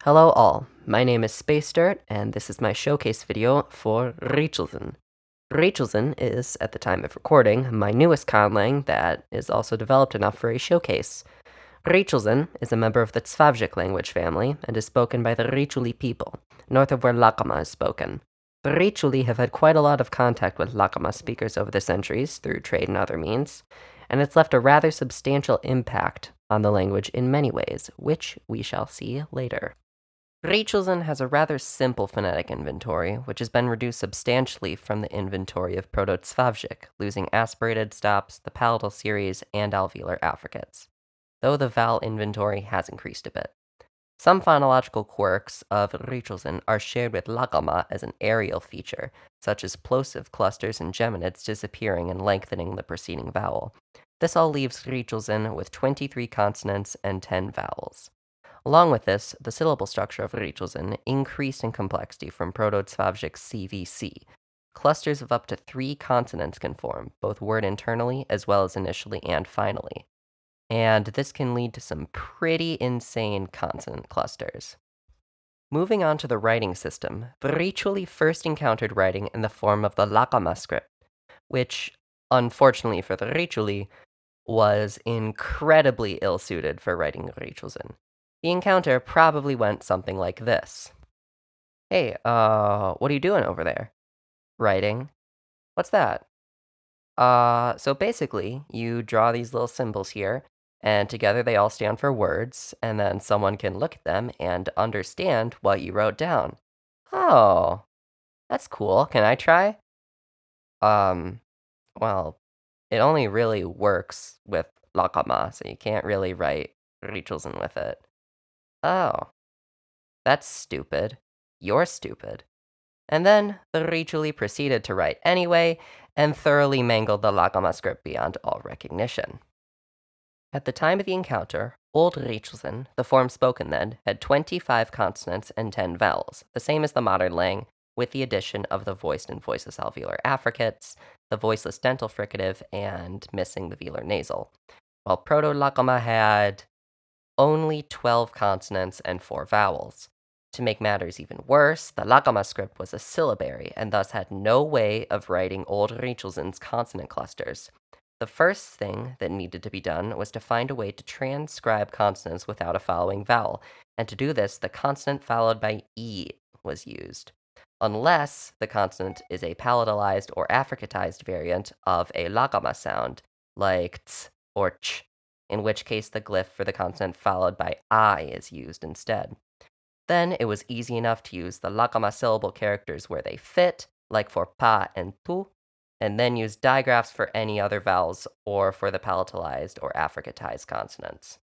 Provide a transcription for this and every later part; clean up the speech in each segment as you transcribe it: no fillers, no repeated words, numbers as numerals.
Hello all, my name is Space Dirt, and this is my showcase video for Richulzn. Richulzn is, at the time of recording, my newest conlang that is also developed enough for a showcase. Richulzn is a member of the Tsvavzik language family and is spoken by the Richuli people, north of where Laghama is spoken. The Richuli have had quite a lot of contact with Laghama speakers over the centuries through trade and other means, and it's left a rather substantial impact on the language in many ways, which we shall see later. Richulzn has a rather simple phonetic inventory, which has been reduced substantially from the inventory of Proto-Tsvavzik, losing aspirated stops, the palatal series, and alveolar affricates, though the vowel inventory has increased a bit. Some phonological quirks of Richulzn are shared with Laghama as an areal feature, such as plosive clusters and geminates disappearing and lengthening the preceding vowel. This all leaves Richulzn with 23 consonants and 10 vowels. Along with this, the syllable structure of Richulzn increased in complexity from Proto-Tsvavzik's CVC. Clusters of up to 3 consonants can form, both word internally as well as initially and finally. And this can lead to some pretty insane consonant clusters. Moving on to the writing system, Richuli first encountered writing in the form of the Laghama script, which, unfortunately for the Richuli, was incredibly ill-suited for writing Richulzn. The encounter probably went something like this. Hey, what are you doing over there? Writing. What's that? So basically, you draw these little symbols here, and together they all stand for words, and then someone can look at them and understand what you wrote down. Oh, that's cool. Can I try? Um, well, it only really works with Laghama, so you can't really write Richulzn with it. Oh, that's stupid. You're stupid. And then the Richuli proceeded to write anyway, and thoroughly mangled the Laghama script beyond all recognition. At the time of the encounter, Old Richulzn, the form spoken then, had 25 consonants and 10 vowels, the same as the modern Lang, with the addition of the voiced and voiceless alveolar affricates, the voiceless dental fricative, and missing the velar nasal, while Proto-Laghama had only 12 consonants and 4 vowels. To make matters even worse, the Laghama script was a syllabary and thus had no way of writing Old Richulzn's consonant clusters. The first thing that needed to be done was to find a way to transcribe consonants without a following vowel, and to do this, the consonant followed by E was used, unless the consonant is a palatalized or affricatized variant of a Laghama sound, like ts or ch, in which case the glyph for the consonant followed by I is used instead. Then it was easy enough to use the Laghama syllable characters where they fit, like for pa and tu, and then use digraphs for any other vowels or for the palatalized or affricatized consonants.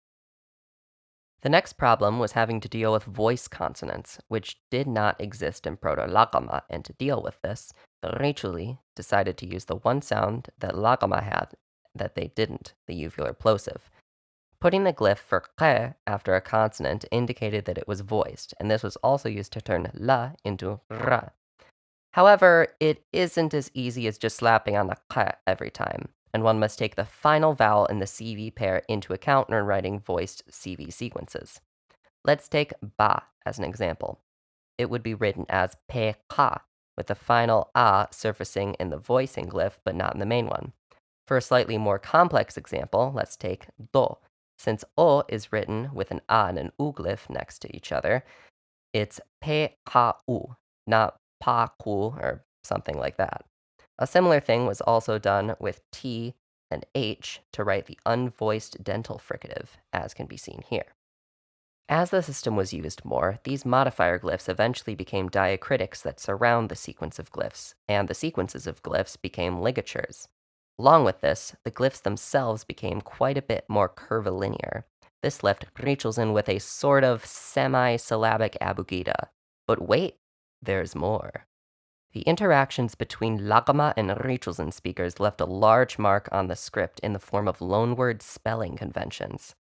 The next problem was having to deal with voice consonants, which did not exist in Proto-Laghama, and to deal with this, the Richuli decided to use the one sound that Laghama had that they didn't, the uvular plosive. Putting the glyph for khe after a consonant indicated that it was voiced, and this was also used to turn la into ra. However, it isn't as easy as just slapping on the khe every time, and one must take the final vowel in the CV pair into account when writing voiced CV sequences. Let's take ba as an example. It would be written as pe ka, with the final a surfacing in the voicing glyph but not in the main one. For a slightly more complex example, let's take do. Since o is written with an a and an u glyph next to each other, it's pe ka u, not pa ku or something like that. A similar thing was also done with t and h to write the unvoiced dental fricative, as can be seen here. As the system was used more, these modifier glyphs eventually became diacritics that surround the sequence of glyphs, and the sequences of glyphs became ligatures. Along with this, the glyphs themselves became quite a bit more curvilinear. This left Richulzn with a sort of semi-syllabic abugida. But wait, there's more. The interactions between Laghama and Richulzn speakers left a large mark on the script in the form of loanword spelling conventions.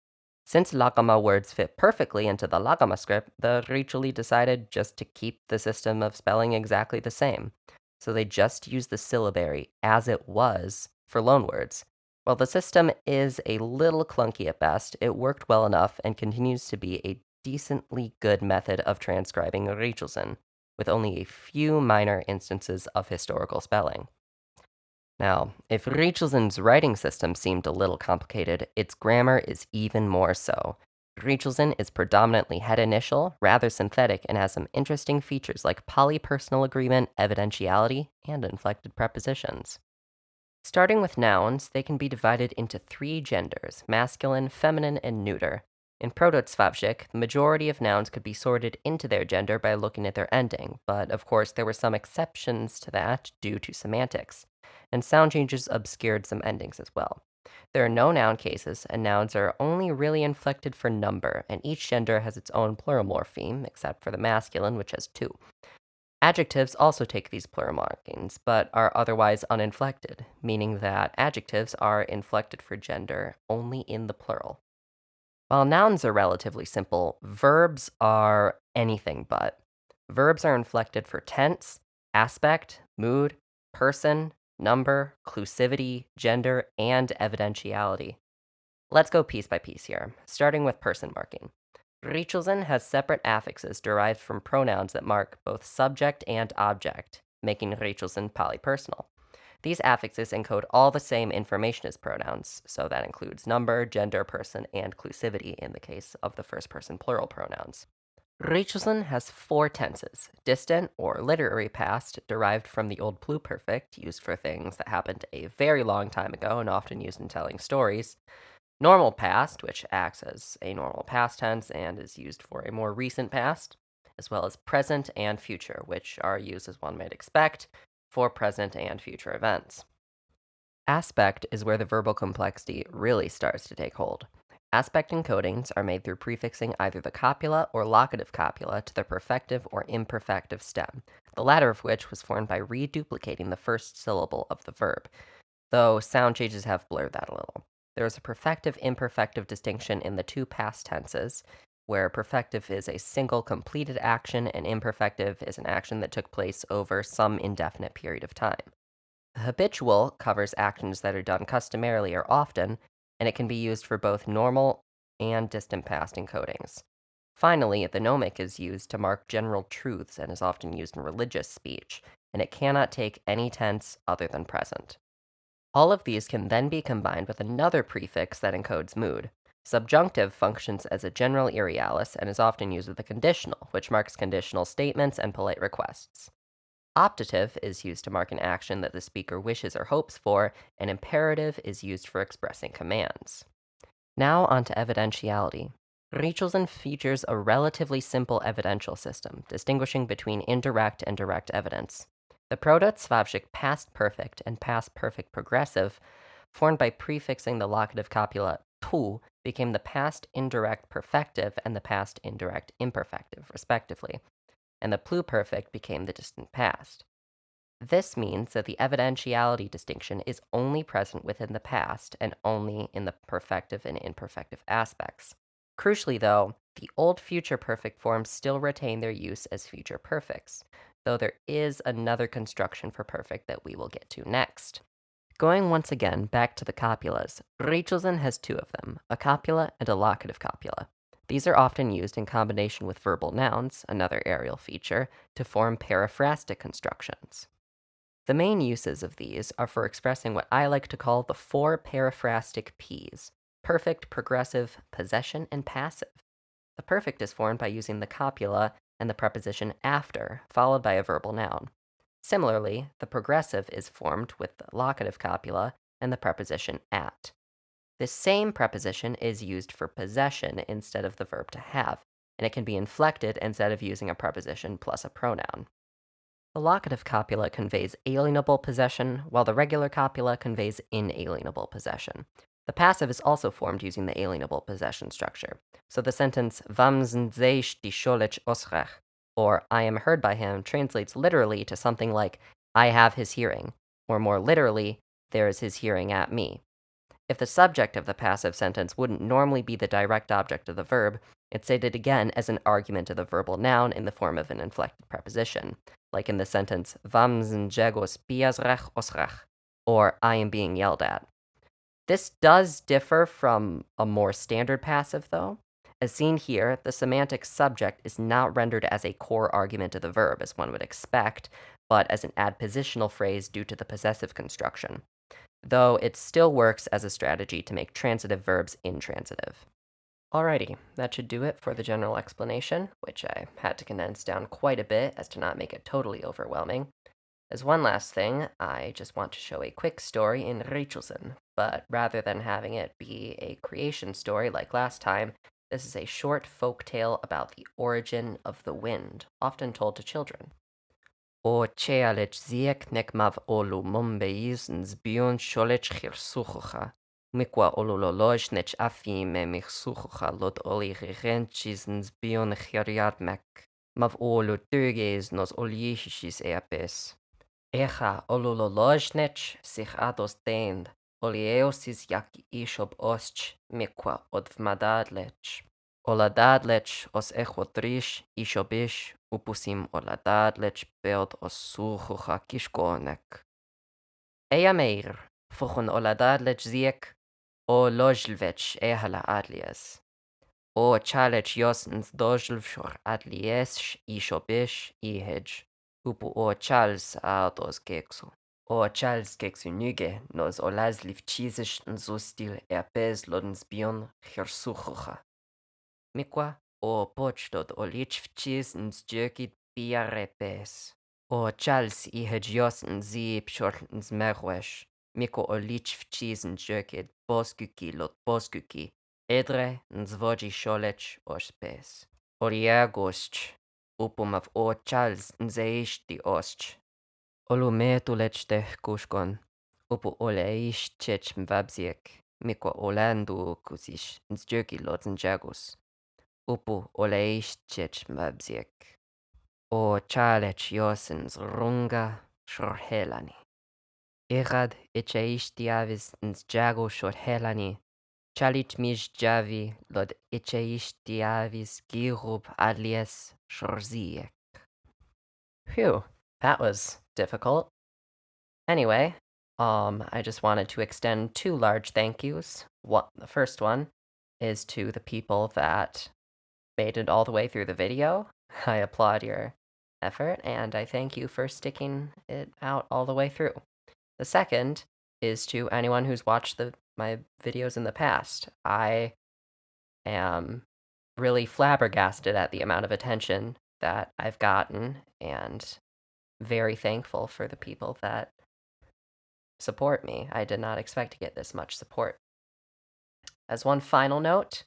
Since Laghama words fit perfectly into the Laghama script, the Richuli decided just to keep the system of spelling exactly the same. So they just used the syllabary as it was for loanwords. While the system is a little clunky at best, it worked well enough and continues to be a decently good method of transcribing Richulzn, with only a few minor instances of historical spelling. Now, if Richulzn's writing system seemed a little complicated, its grammar is even more so. Richulzn is predominantly head initial, rather synthetic, and has some interesting features like polypersonal agreement, evidentiality, and inflected prepositions. Starting with nouns, they can be divided into three genders: masculine, feminine, and neuter. In Proto-Slavsk, the majority of nouns could be sorted into their gender by looking at their ending, but of course there were some exceptions to that due to semantics, and sound changes obscured some endings as well. There are no noun cases, and nouns are only really inflected for number, and each gender has its own plural morpheme, except for the masculine, which has two. Adjectives also take these plural markings, but are otherwise uninflected, meaning that adjectives are inflected for gender only in the plural. While nouns are relatively simple, verbs are anything but. Verbs are inflected for tense, aspect, mood, person, number, clusivity, gender, and evidentiality. Let's go piece by piece here, starting with person marking. Richulzn has separate affixes derived from pronouns that mark both subject and object, making Richulzn polypersonal. These affixes encode all the same information as pronouns, so that includes number, gender, person, and clusivity in the case of the first person plural pronouns. Richulzn has four tenses: distant or literary past, derived from the Old Pluperfect, used for things that happened a very long time ago and often used in telling stories; normal past, which acts as a normal past tense and is used for a more recent past; as well as present and future, which are used as one might expect for present and future events. Aspect is where the verbal complexity really starts to take hold. Aspect encodings are made through prefixing either the copula or locative copula to the perfective or imperfective stem, the latter of which was formed by reduplicating the first syllable of the verb, though sound changes have blurred that a little. There is a perfective-imperfective distinction in the two past tenses, where perfective is a single completed action and imperfective is an action that took place over some indefinite period of time. Habitual covers actions that are done customarily or often, and it can be used for both normal and distant past encodings. Finally, the nomic is used to mark general truths and is often used in religious speech, and it cannot take any tense other than present. All of these can then be combined with another prefix that encodes mood. Subjunctive functions as a general irialis and is often used with a conditional, which marks conditional statements and polite requests. Optative is used to mark an action that the speaker wishes or hopes for, and imperative is used for expressing commands. Now on to evidentiality. Richulzn features a relatively simple evidential system, distinguishing between indirect and direct evidence. The Proto-Slavsk past perfect and past perfect progressive, formed by prefixing the locative copula tu, became the past indirect perfective and the past indirect imperfective, respectively, and the pluperfect became the distant past. This means that the evidentiality distinction is only present within the past and only in the perfective and imperfective aspects. Crucially, though, the old future perfect forms still retain their use as future perfects, though there is another construction for perfect that we will get to next. Going once again back to the copulas, Richulzn has two of them, a copula and a locative copula. These are often used in combination with verbal nouns, another aerial feature, to form periphrastic constructions. The main uses of these are for expressing what I like to call the four periphrastic P's: perfect, progressive, possession, and passive. The perfect is formed by using the copula and the preposition after, followed by a verbal noun. Similarly, the progressive is formed with the locative copula and the preposition at. This same preposition is used for possession instead of the verb to have, and it can be inflected instead of using a preposition plus a pronoun. The locative copula conveys alienable possession, while the regular copula conveys inalienable possession. The passive is also formed using the alienable possession structure. So the sentence Vam znzeich die sholech osrech, or I am heard by him, translates literally to something like I have his hearing, or more literally, there is his hearing at me. If the subject of the passive sentence wouldn't normally be the direct object of the verb, it's stated again as an argument of the verbal noun in the form of an inflected preposition, like in the sentence Vam znjegos piasrech osrech, or I am being yelled at. This does differ from a more standard passive, though, As seen here, the semantic subject is not rendered as a core argument of the verb, as one would expect, but as an adpositional phrase due to the possessive construction, though it still works as a strategy to make transitive verbs intransitive. Alrighty, that should do it for the general explanation, which I had to condense down quite a bit as to not make it totally overwhelming. As one last thing, I just want to show a quick story in Richulzn, but rather than having it be a creation story like last time, this is a short folk tale about the origin of the wind, often told to children. O cealec ziek nek mav olu mombeis nzbion sholech chirsuchucha, mikwa olulolosh nech afi me michsuchucha lot oli renchis nzbion chiriadmek, mav olu turges nos olieshis eapes. Echa olulolojnech sich ados deind, olieosis jak ishob osch, mikwa odvmadadlech. Oladadlech os echotrish ishobish, upusim oladadlech beod os suchucha kishkonek. Ea meir, fuchun oladadlech ziek, o lojlvech ehala adlies. O chalech josns dojlvshor adlies ishobish ihej. Upu o Charles ados keksu. O Charles keksu nuge nos olas livchisisch nzustil erpes lodens bion chirsuchucha. Mikwa o pochdod olichvchis nzjerkit biarepes. O Charles ihejos nzi pshort nzmerwesh. Miko olichvchis nzjerkit boskuki lot boskuki. Edre nzvoji sholech ospes. Oriagosch. Upumav o Charles nzeishti osch. Olu metulech teh kushkon. Upu oleish chech mvabziek. Mikwa olandu kusish nzjerki lotzenjagus. Upu oleish chech mvabziek. O Charlech josens runga shorhelani. Erad icheishtiavis nzjago shorhelani. Chalit mijjavi lod icheishtiavis girub adlies shorziek. Phew, that was difficult. Anyway, I just wanted to extend two large thank yous. The first one is to the people that made it all the way through the video. I applaud your effort, and I thank you for sticking it out all the way through. The second is to anyone who's watched my videos in the past. I am really flabbergasted at the amount of attention that I've gotten, and very thankful for the people that support me. I did not expect to get this much support. As one final note,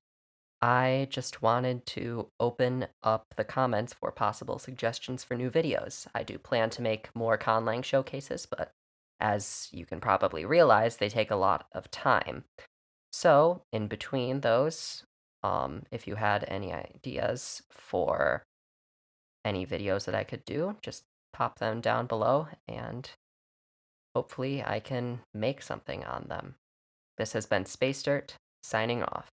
I just wanted to open up the comments for possible suggestions for new videos. I do plan to make more Conlang showcases, but as you can probably realize, they take a lot of time. So, in between those, if you had any ideas for any videos that I could do, just pop them down below, and hopefully I can make something on them. This has been Space Dirt, signing off.